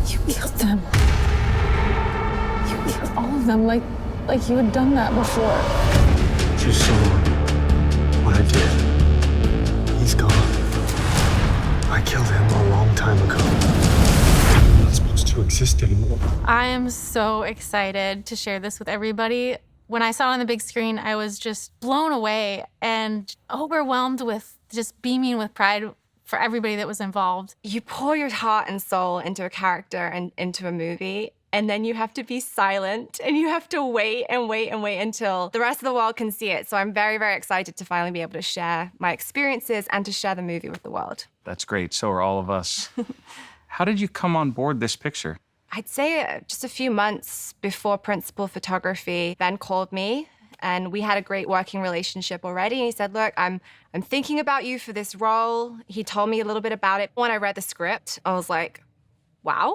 You killed them. You killed all of them like you had done that before. You saw what I did. He's gone. I killed him a long time ago. I'm not supposed to exist anymore. I am so excited to share this with everybody. When I saw it on the big screen, I was just blown away and overwhelmed with just beaming with pride for everybody that was involved. You pour your heart and soul into a character and into a movie, and then you have to be silent and you have to wait and wait and wait until the rest of the world can see it. So I'm very, very excited to finally be able to share my experiences and to share the movie with the world. That's great. So are all of us. How did you come on board this picture? I'd say just a few months before principal photography, Ben called me and we had a great working relationship already. And he said, look, I'm thinking about you for this role. He told me a little bit about it. When I read the script, I was like, wow.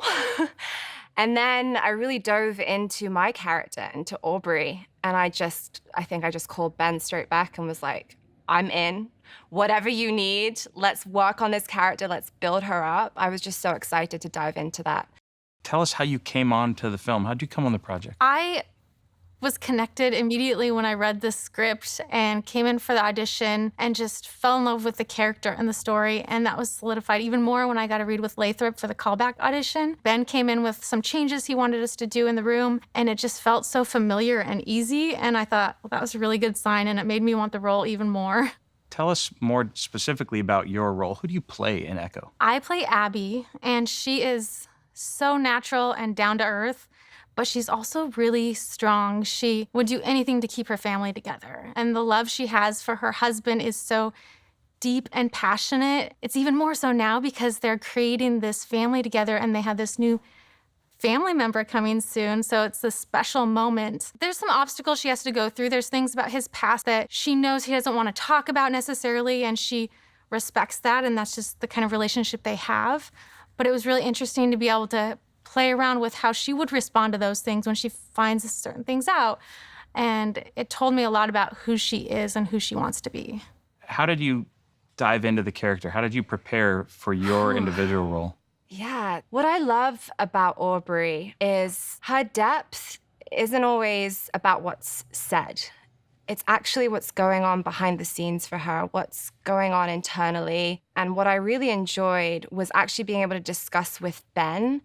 And then I really dove into my character, into Aubrey. And I think I just called Ben straight back and was like, I'm in. Whatever you need, let's work on this character. Let's build her up. I was just so excited to dive into that. Tell us how you came on to the film. How'd you come on the project? I was connected immediately when I read the script and came in for the audition and just fell in love with the character and the story. And that was solidified even more when I got to read with Lathrop for the callback audition. Ben came in with some changes he wanted us to do in the room, and it just felt so familiar and easy. And I thought, well, that was a really good sign, and it made me want the role even more. Tell us more specifically about your role. Who do you play in ECCO? I play Abby, and she is so natural and down to earth, but she's also really strong. She would do anything to keep her family together. And the love she has for her husband is so deep and passionate. It's even more so now because they're creating this family together and they have this new family member coming soon, so it's a special moment. There's some obstacles she has to go through. There's things about his past that she knows he doesn't want to talk about necessarily, and she respects that, and that's just the kind of relationship they have. But it was really interesting to be able to play around with how she would respond to those things when she finds certain things out. And it told me a lot about who she is and who she wants to be. How did you dive into the character? How did you prepare for your individual role? Yeah, what I love about Aubrey is her depth isn't always about what's said. It's actually what's going on behind the scenes for her, what's going on internally. And what I really enjoyed was actually being able to discuss with Ben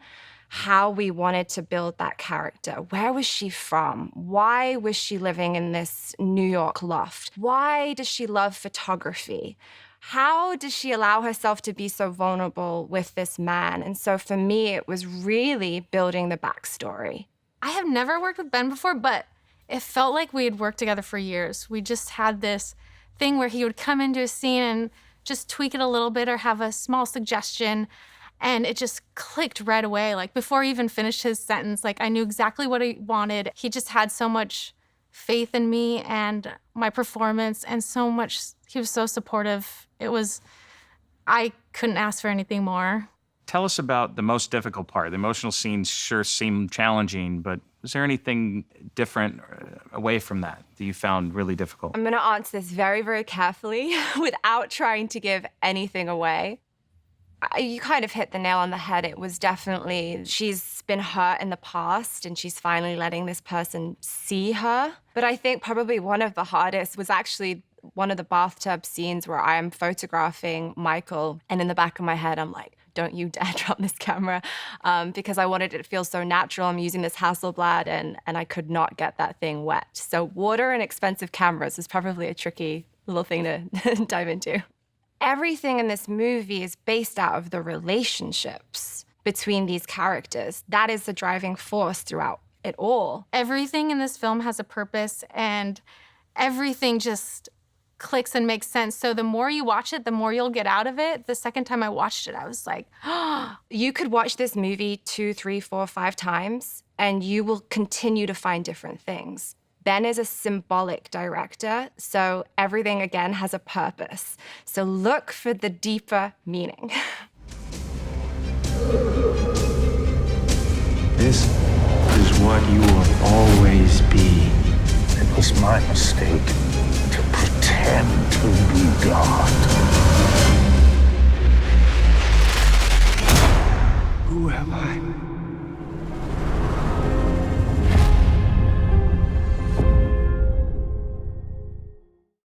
how we wanted to build that character. Where was she from? Why was she living in this New York loft? Why does she love photography? How does she allow herself to be so vulnerable with this man? And so for me, it was really building the backstory. I have never worked with Ben before, but it felt like we had worked together for years. We just had this thing where he would come into a scene and just tweak it a little bit or have a small suggestion, and it just clicked right away. Like before he even finished his sentence, like I knew exactly what he wanted. He just had so much faith in me and my performance, and so much, he was so supportive. I couldn't ask for anything more. Tell us about the most difficult part. The emotional scenes sure seem challenging, but was there anything different away from that you found really difficult? I'm gonna answer this very, very carefully without trying to give anything away. You kind of hit the nail on the head. It was definitely, she's been hurt in the past and she's finally letting this person see her. But I think probably one of the hardest was actually one of the bathtub scenes where I am photographing Michael, and in the back of my head, I'm like, don't you dare drop this camera, because I wanted it to feel so natural. I'm using this Hasselblad, and I could not get that thing wet. So water and expensive cameras is probably a tricky little thing to dive into. Everything in this movie is based out of the relationships between these characters. That is the driving force throughout it all. Everything in this film has a purpose, and everything just clicks and makes sense. So the more you watch it, the more you'll get out of it. The second time I watched it, I was like, You could watch this movie 2, 3, 4, 5 times, and you will continue to find different things. Ben is a symbolic director, so everything, again, has a purpose. So look for the deeper meaning. This is what you will always be. It was my mistake to pretend to be God. Who am I?